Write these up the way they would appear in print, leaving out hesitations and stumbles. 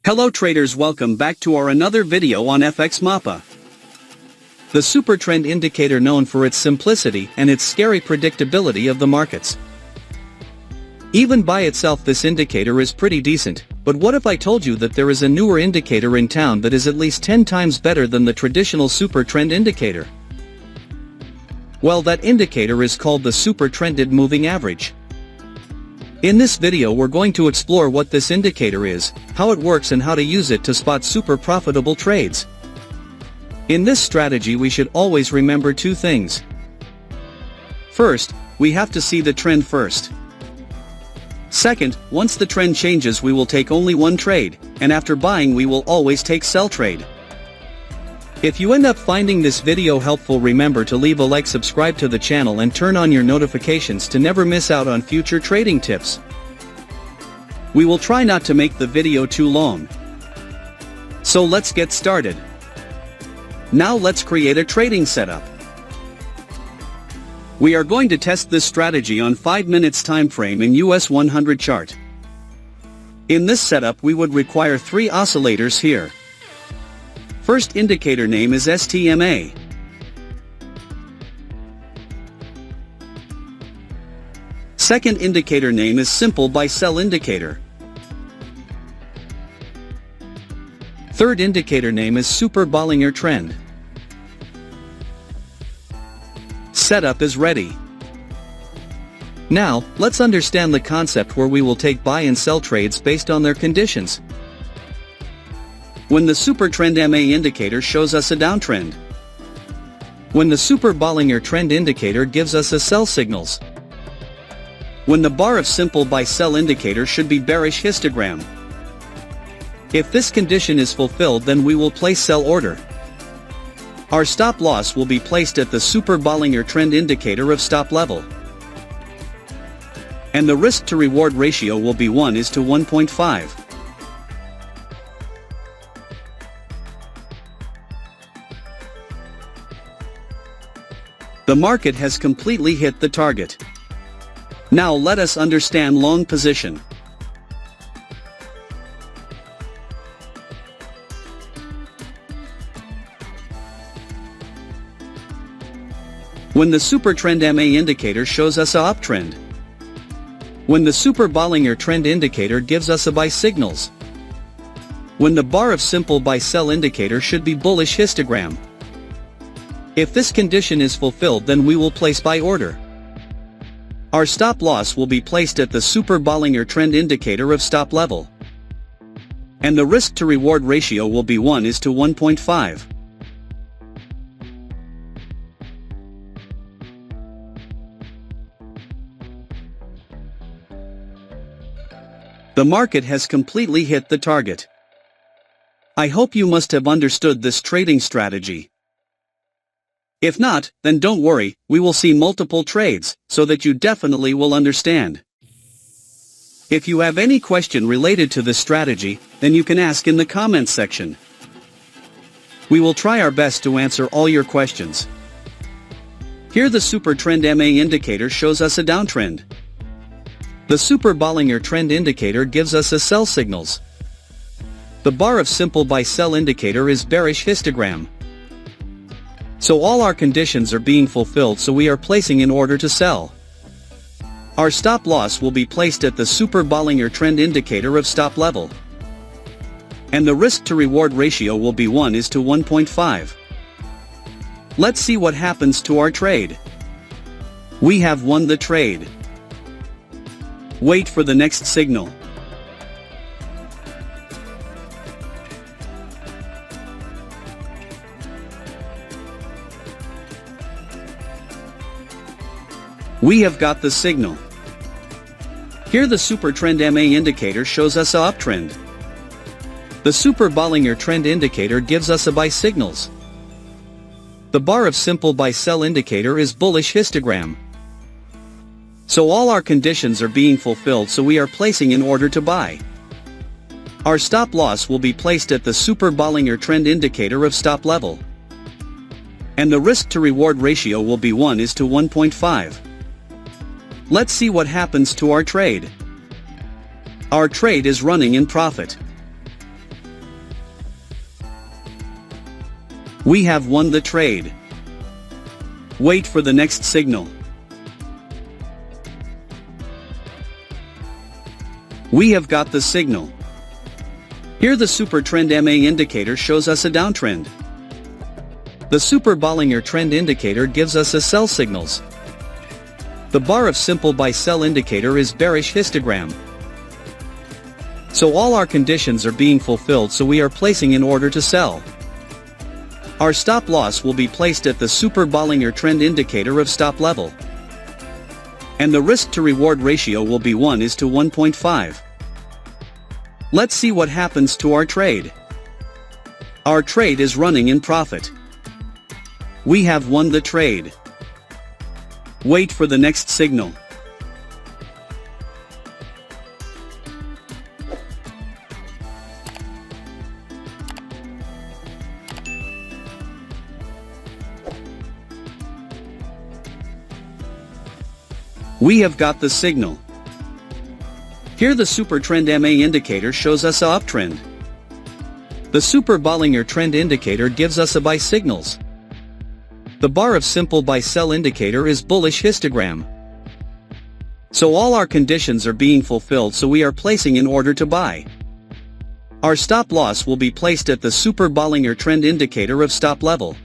Hello traders, welcome back to our another video on FxMAPA. The Supertrend indicator, known for its simplicity and its scary predictability of the markets. Even by itself this indicator is pretty decent, but what if I told you that there is a newer indicator in town that is at least 10 times better than the traditional Supertrend indicator? Well, that indicator is called the Supertrended Moving Average. In this video we're going to explore what this indicator is, how it works and how to use it to spot super profitable trades. In this strategy we should always remember two things. First, we have to see the trend first. Second, once the trend changes we will take only one trade, and after buying we will always take sell trade. If you end up finding this video helpful, remember to leave a like, subscribe to the channel and turn on your notifications to never miss out on future trading tips. We will try not to make the video too long. So let's get started. Now let's create a trading setup. We are going to test this strategy on 5 minutes time frame in US 100 chart. In this setup we would require 3 oscillators here. First indicator name is FxMAPA. Second indicator name is Simple Buy Sell Indicator. Third indicator name is Super Bollinger Trend. Setup is ready. Now, let's understand the concept where we will take buy and sell trades based on their conditions. When the Supertrend MA indicator shows us a downtrend. When the Super Bollinger Trend indicator gives us a sell signals. When the bar of Simple Buy Sell indicator should be bearish histogram. If this condition is fulfilled, then we will place sell order. Our stop loss will be placed at the Super Bollinger Trend indicator of stop level. And the risk to reward ratio will be 1:1.5. The market has completely hit the target. Now let us understand long position. When the Supertrend MA indicator shows us a uptrend. When the Super Bollinger Trend indicator gives us a buy signals. When the bar of Simple Buy Sell indicator should be bullish histogram. If this condition is fulfilled, then we will place buy order. Our stop loss will be placed at the Super Bollinger Trend indicator of stop level. And the risk to reward ratio will be 1:1.5. The market has completely hit the target. I hope you must have understood this trading strategy. If not, then don't worry, we will see multiple trades, so that you definitely will understand. If you have any question related to this strategy, then you can ask in the comments section. We will try our best to answer all your questions. Here the Supertrend MA indicator shows us a downtrend. The Super Bollinger Trend indicator gives us a sell signals. The bar of Simple Buy Sell indicator is bearish histogram. So all our conditions are being fulfilled, so we are placing an order to sell. Our stop loss will be placed at the Super Bollinger Trend indicator of stop level. And the risk to reward ratio will be 1:1.5. Let's see what happens to our trade. We have won the trade. Wait for the next signal. We have got the signal. Here the Supertrend MA indicator shows us a uptrend. The Super Bollinger Trend indicator gives us a buy signals. The bar of Simple Buy Sell indicator is bullish histogram. So all our conditions are being fulfilled, so we are placing an order to buy. Our stop loss will be placed at the Super Bollinger Trend indicator of stop level. And the risk to reward ratio will be 1:1.5. Let's see what happens to our trade. Our trade is running in profit. We have won the trade. Wait for the next signal. We have got the signal. Here the Supertrend MA indicator shows us a downtrend. The Super Bollinger Trend Indicator gives us a sell signals. The bar of simple buy sell indicator is bearish histogram. So all our conditions are being fulfilled, so we are placing an order to sell. Our stop loss will be placed at the Super Bollinger Trend Indicator of stop level. And the risk to reward ratio will be 1:1.5. Let's see what happens to our trade. Our trade is running in profit. We have won the trade. Wait for the next signal. We have got the signal. Here the Supertrend MA indicator shows us a uptrend. The Super Bollinger Trend Indicator gives us a buy signals. The bar of simple buy sell indicator is bullish histogram. So all our conditions are being fulfilled, so we are placing an order to buy. Our stop loss will be placed at the Super Bollinger Trend Indicator of stop level.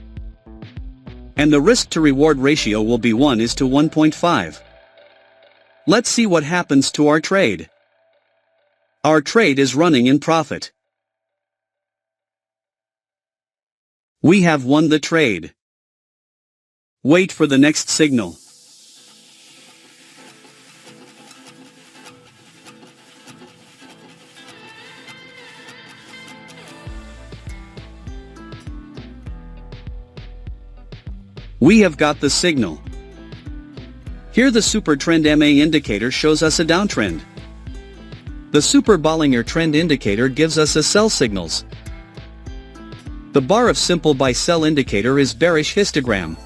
And the risk to reward ratio will be 1:1.5. Let's see what happens to our trade. Our trade is running in profit. We have won the trade. Wait for the next signal. We have got the signal. Here the Supertrend MA indicator shows us a downtrend. The Super Bollinger Trend Indicator gives us a sell signals. The bar of simple buy sell indicator is bearish histogram.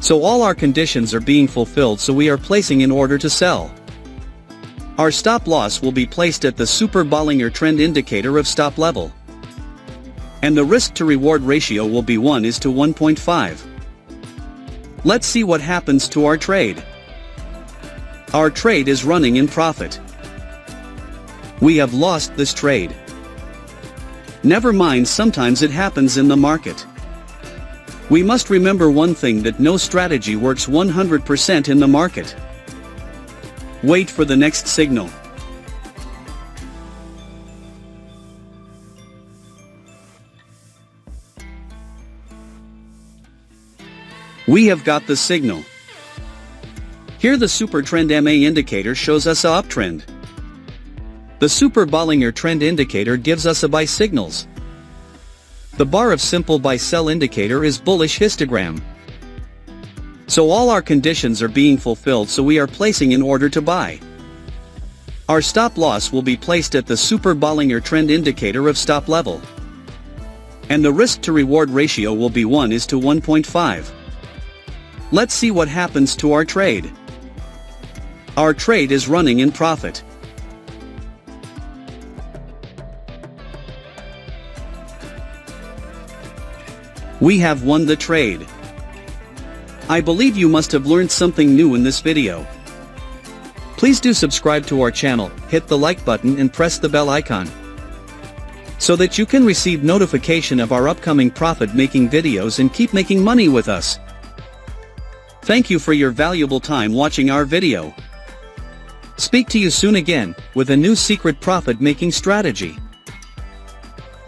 So all our conditions are being fulfilled, so we are placing an order to sell. Our stop loss will be placed at the Super Bollinger Trend Indicator of stop level. And the risk to reward ratio will be 1:1.5. Let's see what happens to our trade. Our trade is running in profit. We have lost this trade. Never mind, sometimes it happens in the market. We must remember one thing, that no strategy works 100% in the market. Wait for the next signal. We have got the signal. Here the Supertrend MA indicator shows us a uptrend. The Super Bollinger Trend Indicator gives us a buy signals. The bar of simple buy sell indicator is bullish histogram. So all our conditions are being fulfilled, so we are placing an order to buy. Our stop loss will be placed at the Super Bollinger Trend Indicator of stop level. And the risk to reward ratio will be 1:1.5. Let's see what happens to our trade. Our trade is running in profit. We have won the trade. I believe you must have learned something new in this video. Please do subscribe to our channel, hit the like button and press the bell icon, so that you can receive notification of our upcoming profit-making videos and keep making money with us. Thank you for your valuable time watching our video. Speak to you soon again, with a new secret profit-making strategy.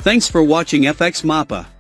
Thanks for watching FxMAPA.